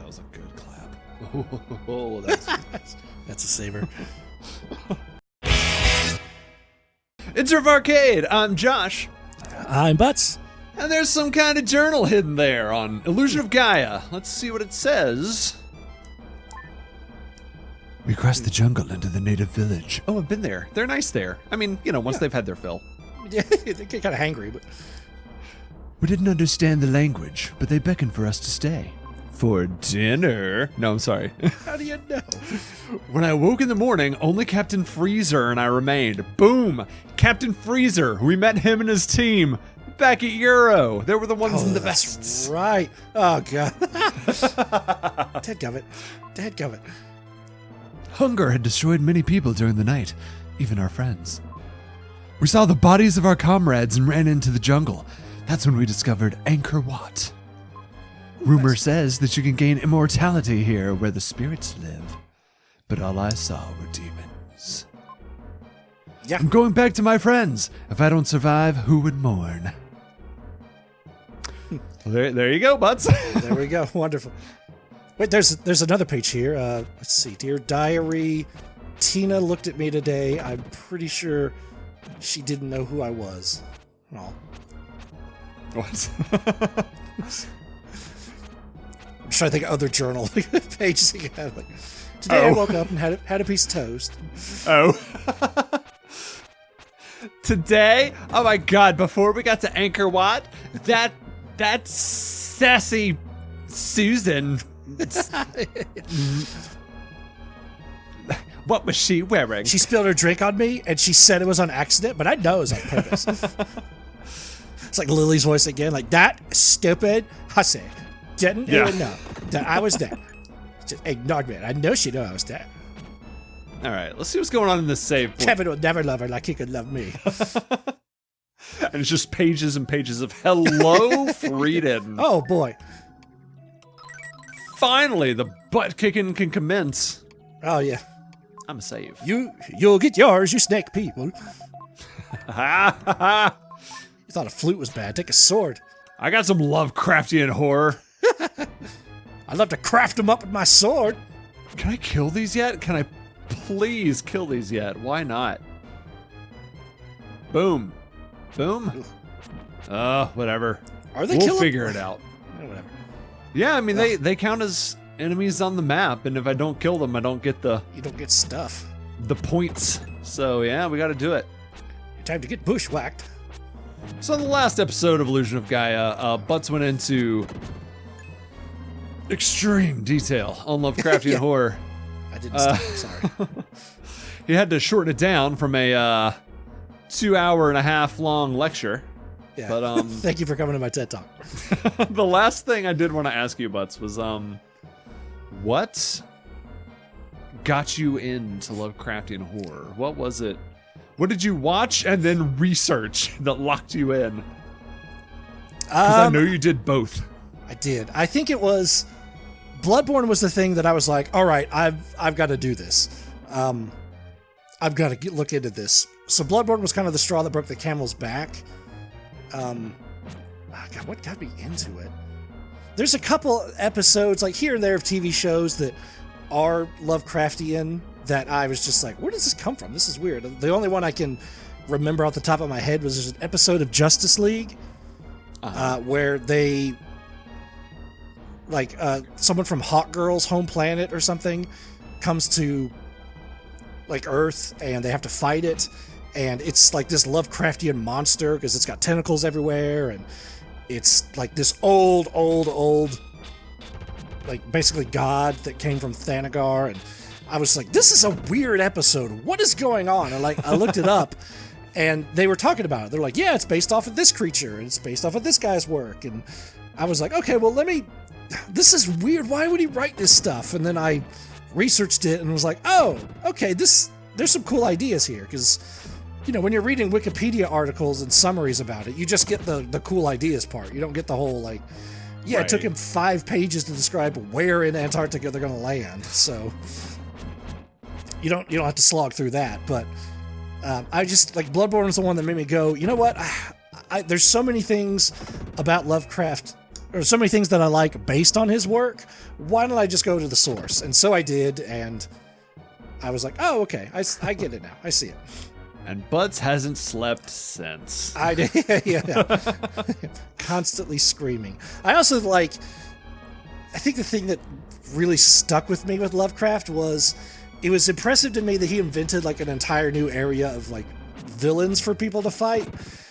was a good clap. Oh, that's a saver. It's Riff Arcade. I'm Josh. I'm Butts. And there's some kind of journal hidden there on Illusion of Gaia. Let's see what it says. We crossed the jungle into the native village. Oh, I've been there. They're nice there. I mean, once they've had their fill. Yeah, they get kind of hangry, but... We didn't understand the language, but they beckoned for us to stay. For dinner? No, I'm sorry. How do you know? When I woke in the morning, only Captain Freezer and I remained. Boom! Captain Freezer. We met him and his team back at Euro. They were the ones in the vests. That's right. Oh, God. Dadgummit. Hunger had destroyed many people during the night, even our friends. We saw the bodies of our comrades and ran into the jungle. That's when we discovered Angkor Wat. Rumor says that you can gain immortality here where the spirits live. But all I saw were demons. Yeah. I'm going back to my friends. If I don't survive, who would mourn? There you go, Butts. There we go. Wonderful. Wait, there's another page here. Let's see. Dear Diary, Tina looked at me today. I'm pretty sure she didn't know who I was. Oh. What? I'm trying to think of other journal pages you have. Like, today I woke up and had a piece of toast. Oh. Today? Oh my God, before we got to Angkor Wat, that sassy Susan. What was she wearing? She spilled her drink on me, and she said it was on accident, but I know it was on purpose. It's like Lily's voice again, like, that stupid hussy didn't even know that I was there. Just ignored me. I know she knew I was there. All right, let's see what's going on in this save point. Kevin would never love her like he could love me. And it's just pages and pages of hello, Frieden. Oh, boy. Finally, the butt kicking can commence. Oh, yeah. I'm a save. You'll get yours, you snake people. Ha ha ha. You thought a flute was bad. Take a sword. I got some Lovecraftian horror. I'd love to craft them up with my sword. Can I kill these yet? Can I please kill these yet? Why not? Boom. Boom. Whatever. Are they We'll figure it out. Whatever. Yeah, I mean, they count as enemies on the map, and if I don't kill them, I don't get You don't get stuff. the points. So, yeah, we got to do it. Time to get bushwhacked. So in the last episode of Illusion of Gaia, Butts went into extreme detail on Lovecraftian horror. I didn't stop. Sorry. He had to shorten it down from a 2.5 hour long lecture. Yeah. But Thank you for coming to my TED Talk. the last thing I did want to ask you, Butts, was what got you into Lovecraftian horror? What was it? What did you watch and then research that locked you in? Because I know you did both. I did. I think it was Bloodborne was the thing that I was like, all right, I've got to do this. I've got to look into this. So Bloodborne was kind of the straw that broke the camel's back. God, what got me into it? There's a couple episodes, like here and there, of TV shows that are Lovecraftian that I was just like, where does this come from? This is weird. The only one I can remember off the top of my head was there's an episode of Justice League where they, like, someone from Hawk Girl's home planet or something comes to, like, Earth, and they have to fight it, and it's like this Lovecraftian monster because it's got tentacles everywhere, and it's like this old, like, basically god that came from Thanagar, and I was like, this is a weird episode. What is going on? And like, I looked it up, and they were talking about it. They're like, yeah, it's based off of this creature, and it's based off of this guy's work. And I was like, okay, well, this is weird. Why would he write this stuff? And then I researched it and was like, oh, okay, there's some cool ideas here. Because, when you're reading Wikipedia articles and summaries about it, you just get the cool ideas part. You don't get the whole, like, yeah, right. It took him 5 pages to describe where in Antarctica they're going to land. So you don't have to slog through that, but I just, like, Bloodborne was the one that made me go, you know what? There's so many things about Lovecraft or so many things that I like based on his work. Why don't I just go to the source? And so I did, and I was like, oh, okay, I get it now. I see it. And Butts hasn't slept since. I did, yeah. Constantly screaming. I also I think the thing that really stuck with me with Lovecraft was, it was impressive to me that he invented like an entire new area of like villains for people to fight.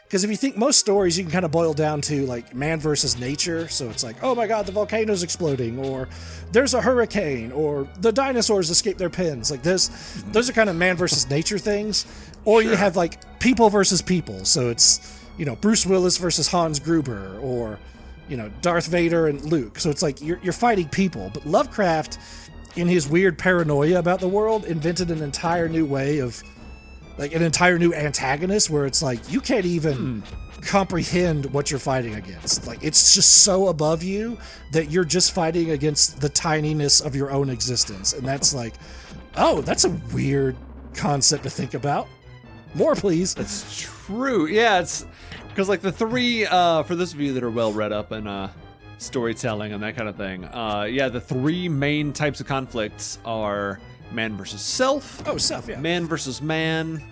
Because if you think most stories, you can kind of boil down to like man versus nature. So it's like, oh my God, the volcano's exploding, or there's a hurricane, or the dinosaurs escape their pens. Like those are kind of man versus nature things. Or you have like people versus people. So it's, Bruce Willis versus Hans Gruber, or, Darth Vader and Luke. So it's like you're fighting people. But Lovecraft, in his weird paranoia about the world, invented an entire new way of, like an entire new antagonist where it's like, you can't even comprehend what you're fighting against. Like, it's just so above you that you're just fighting against the tininess of your own existence. And that's like, oh, that's a weird concept to think about. More, please. That's true. Yeah, it's because like the three, for those of you that are well read up in storytelling and that kind of thing, the three main types of conflicts are man versus self. Oh, self, yeah. Man versus man,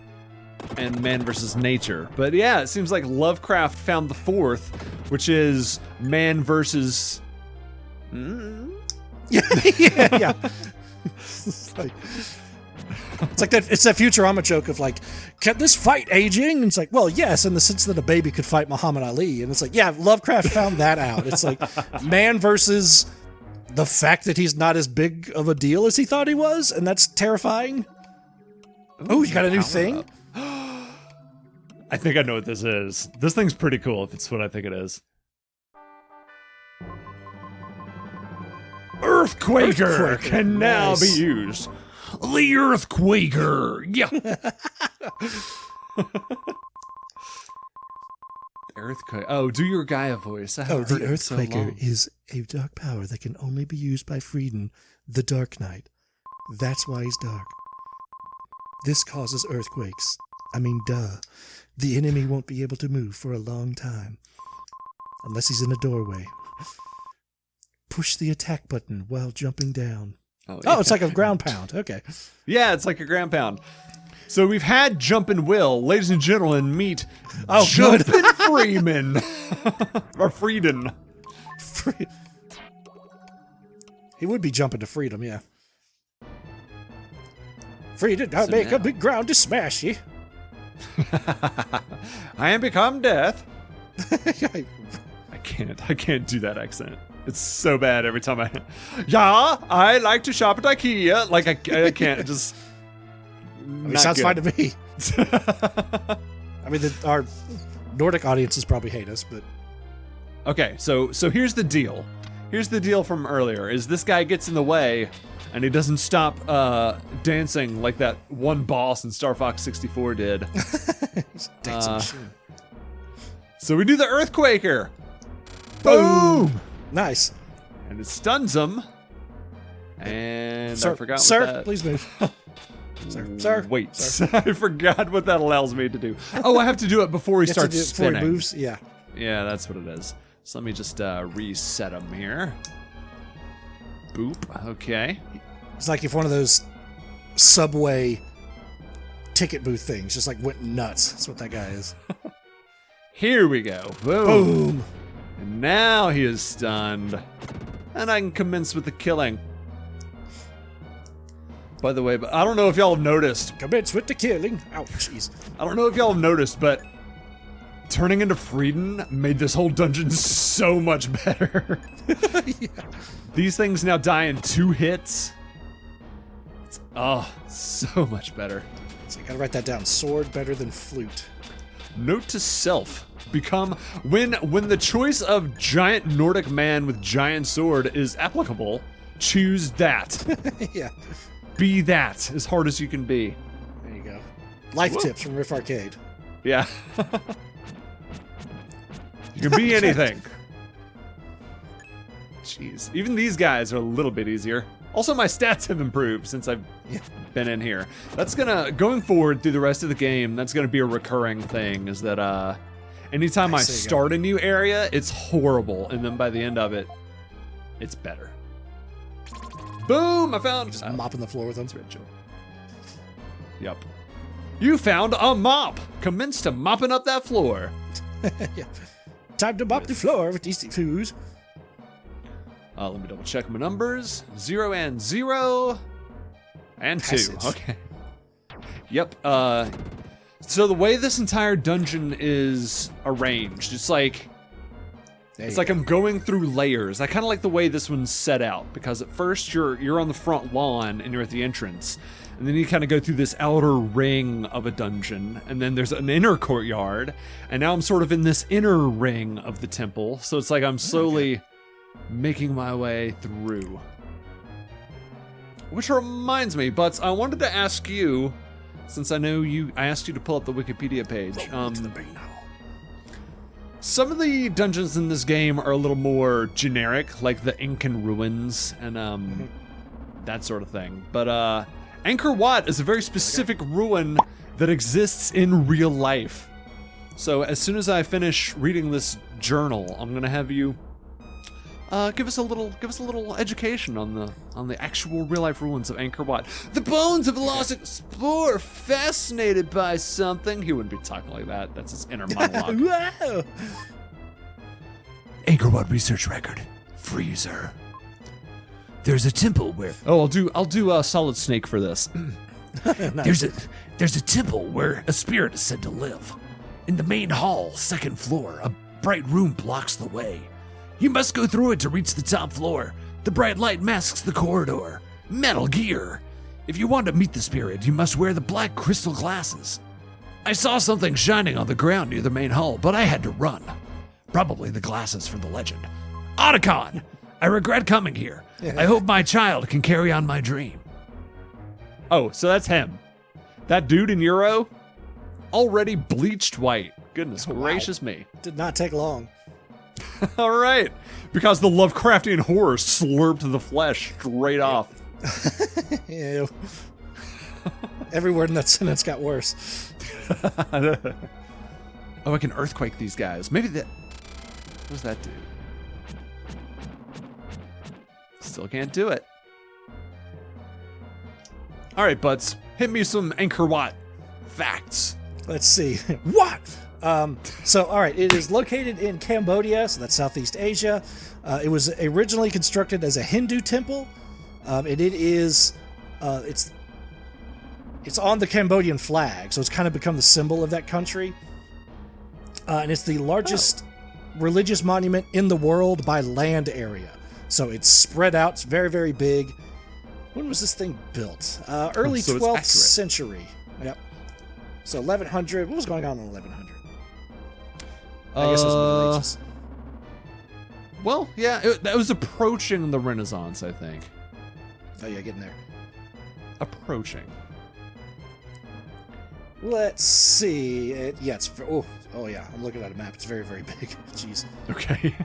and man versus nature. But yeah, it seems like Lovecraft found the fourth, which is man versus... Yeah. It's like that. It's that Futurama joke of like, can this fight aging? And it's like, well, yes, in the sense that a baby could fight Muhammad Ali. And it's like, yeah, Lovecraft found that out. It's like man versus the fact that he's not as big of a deal as he thought he was, and that's terrifying. Oh, you got a new thing? I think I know what this is. This thing's pretty cool if it's what I think it is. Earthquaker can now be used. The Earthquaker! Yeah! Earthquake. Oh, do your Gaia voice. The Earthquaker is a dark power that can only be used by Frieden, the Dark Knight. That's why he's dark. This causes earthquakes. I mean, duh. The enemy won't be able to move for a long time. Unless he's in a doorway. Push the attack button while jumping down. Oh, it's like a ground pound. Okay. Yeah, it's like a ground pound. So we've had Jumpin' Will. Ladies and gentlemen, meet Jumpin' Freeman. Or Frieden. He would be jumping to freedom, yeah. Frieden, I'll make a big ground to smash ye. I am become death. I can't do that accent. It's so bad every time I like to shop at IKEA. Like I can't just. It sounds fine to me. I mean, our Nordic audiences probably hate us, but okay. So here's the deal. Here's the deal from earlier: is this guy gets in the way, and he doesn't stop dancing like that one boss in Star Fox 64 did. He's a dancing machine. So we do the Earthquaker. Boom! Nice. And it stuns him. And sir, I forgot sir, what that... please move. Sir. Wait. Sir. I forgot what that allows me to do. Oh, I have to do it before he starts spinning. Before he moves? Yeah. Yeah, that's what it is. So let me just reset him here. Boop. Okay. It's like if one of those subway ticket booth things just like went nuts. That's what that guy is. Here we go. Boom. Boom. And now he is stunned. And I can commence with the killing. By the way, but I don't know if y'all have noticed. Commence with the killing. Ouch, jeez. I don't know if y'all have noticed, but turning into Frieden made this whole dungeon so much better. Yeah. These things now die in 2 hits. It's, so much better. So you gotta write that down. Sword better than flute. Note to self. Become when the choice of giant Nordic man with giant sword is applicable, choose that. Yeah. Be that as hard as you can be. There you go. Life tips from Riff Arcade. Yeah. You can be anything. Jeez. Even these guys are a little bit easier. Also, my stats have improved since I've been in here. That's going forward through the rest of the game, that's gonna be a recurring thing, is that, Anytime I Nice, there you start a new area, it's horrible, and then by the end of it, it's better. Boom! I found... Just mopping the floor with them. Yep. You found a mop! Commence to mopping up that floor. Yeah. Time to mop the floor with these foos. Let me double check my numbers. 0 and 0. And 2. Passage. Okay. Yep. So the way this entire dungeon is arranged, it's like I'm going through layers. I kind of like the way this one's set out, because at first you're on the front lawn and you're at the entrance, and then you kind of go through this outer ring of a dungeon, and then there's an inner courtyard, and now I'm sort of in this inner ring of the temple. So it's like I'm slowly making my way through. Which reminds me, Butts, I wanted to ask you, since I asked you to pull up the Wikipedia page. Some of the dungeons in this game are a little more generic, like the Incan ruins and that sort of thing. But Angkor Wat is a very specific ruin that exists in real life. So as soon as I finish reading this journal, I'm gonna have you give us a little education on the actual real life ruins of Angkor Wat. The bones of a lost explorer, fascinated by something. He wouldn't be talking like that. That's his inner monologue. Wow. Angkor Wat research record. Freezer. There's a temple where... Oh, I'll do a Solid Snake for this. Nice. There's a temple where a spirit is said to live. In the main hall, second floor, a bright room blocks the way. You must go through it to reach the top floor. The bright light masks the corridor. Metal Gear. If you want to meet the spirit, you must wear the black crystal glasses. I saw something shining on the ground near the main hall, but I had to run. Probably the glasses for the legend. Otacon! I regret coming here. I hope my child can carry on my dream. Oh, so that's him. That dude in Euro? Already bleached white. Goodness gracious me. Did not take long. All right. Because the Lovecraftian horror slurped the flesh straight off. Ew. Every word in that sentence got worse. Oh, I can earthquake these guys. Maybe that... What does that do? Still can't do it. All right, Butts. Hit me some Angkor Wat facts. Let's see. What? So, all right, it is located in Cambodia, so that's Southeast Asia. It was originally constructed as a Hindu temple, and it is, it's on the Cambodian flag, so it's kind of become the symbol of that country. And it's the largest religious monument in the world by land area. So it's spread out, it's very, very big. When was this thing built? Early 12th century. Yep. So 1100, what was going on in 1100? I guess it was Middle Ages. Well, yeah, that was approaching the Renaissance, I think. Oh yeah, getting there. Approaching. Let's see. It's oh yeah. I'm looking at a map. It's very, very big. Jeez. Okay.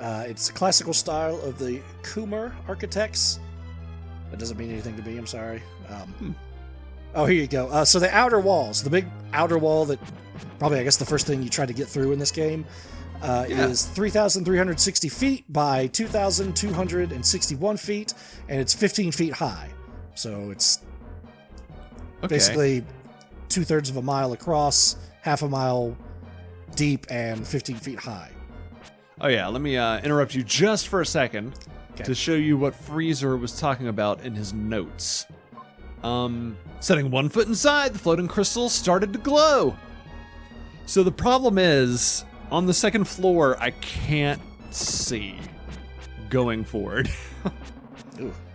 It's a classical style of the Khmer architects. That doesn't mean anything to me. I'm sorry. Oh, here you go. So the outer walls, the big outer wall that probably, I guess, the first thing you try to get through in this game is 3,360 feet by 2,261 feet, and it's 15 feet high. So it's basically 2/3 of a mile across, half a mile deep, and 15 feet high. Oh yeah, let me interrupt you just for a second to show you what Freezer was talking about in his notes. Setting one foot inside, the floating crystals started to glow. So the problem is, on the second floor, I can't see going forward.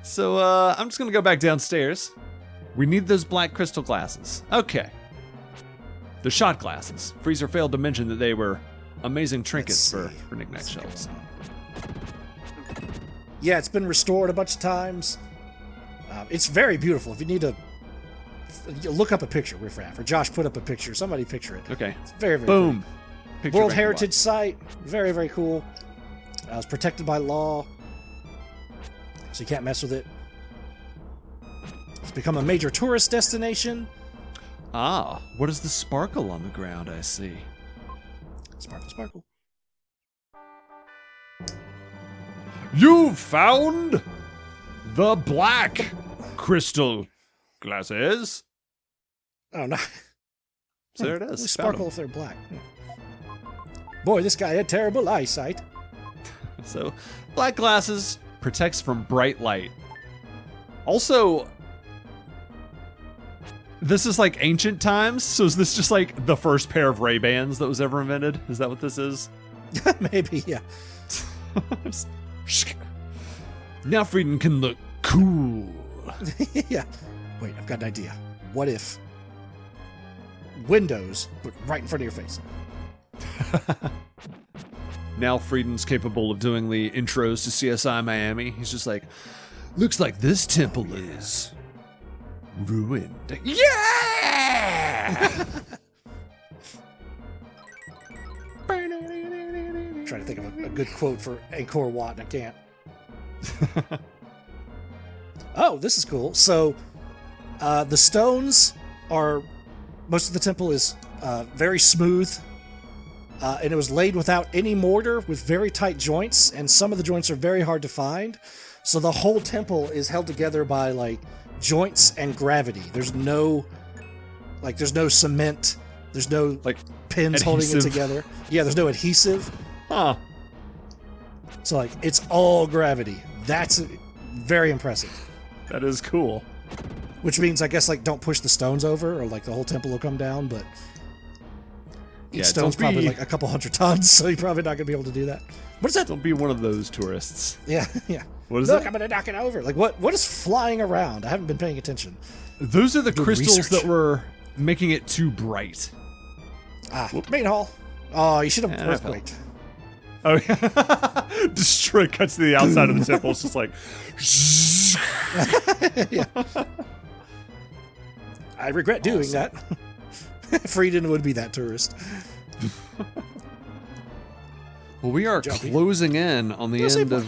So I'm just gonna go back downstairs. We need those black crystal glasses. Okay. The shot glasses. Freezer failed to mention that they were amazing trinkets for knick-knack shelves. Yeah, it's been restored a bunch of times. It's very beautiful. If you need to look up a picture, Riff Raff, or Josh, put up a picture. Somebody picture it. Okay. It's very, very boom. World Heritage Site. Very, very cool. It's protected by law, so you can't mess with it. It's become a major tourist destination. Ah, what is the sparkle on the ground I see? Sparkle, sparkle. You found the black crystal glasses. Oh, no. So there it is. They Found sparkle 'em. if they're black. Boy, this guy had terrible eyesight. So, black glasses protects from bright light. Also, this is like ancient times, so is this just like the first pair of Ray-Bans that was ever invented? Is that what this is? Maybe, yeah. Now Frieden can look cool. Yeah. Wait, I've got an idea. What if Windows put right in front of your face? Now Frieden's capable of doing the intros to CSI Miami. He's just like, looks like this temple is ruined. Yeah! I'm trying to think of a good quote for Angkor Wat, and I can't. Oh, this is cool. So, the stones are... Most of the temple is very smooth, and it was laid without any mortar with very tight joints, and some of the joints are very hard to find. So the whole temple is held together by, like, joints and gravity. There's no cement. There's no, like, pins holding it together. Yeah, there's no adhesive. Huh. So, like, it's all gravity. That's very impressive. That is cool. Which means, I guess, like, don't push the stones over, or, like, the whole temple will come down, but each stone's probably, like, a couple hundred tons, so you're probably not going to be able to do that. What is that? Don't be one of those tourists. Yeah, yeah. What is Look, it? I'm going to knock it over. Like, what is flying around? I haven't been paying attention. Those are the crystals research. that were making it too bright. Ah, main hall. Oh, you should have Yeah, I earthquaked. Oh, yeah. Destroy cuts to the outside of the temple. It's just like... Yeah. I regret doing that. Frieden would be that tourist. Well, we are Jumpy. closing in on the Yes, end of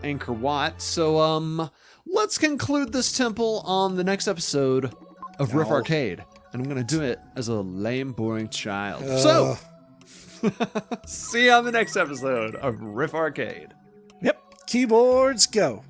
Angkor Wat, so let's conclude this temple on the next episode of Riff Oh. Arcade. And I'm going to do it as a lame, boring child. So, see you on the next episode of Riff Arcade. Yep. Keyboards go.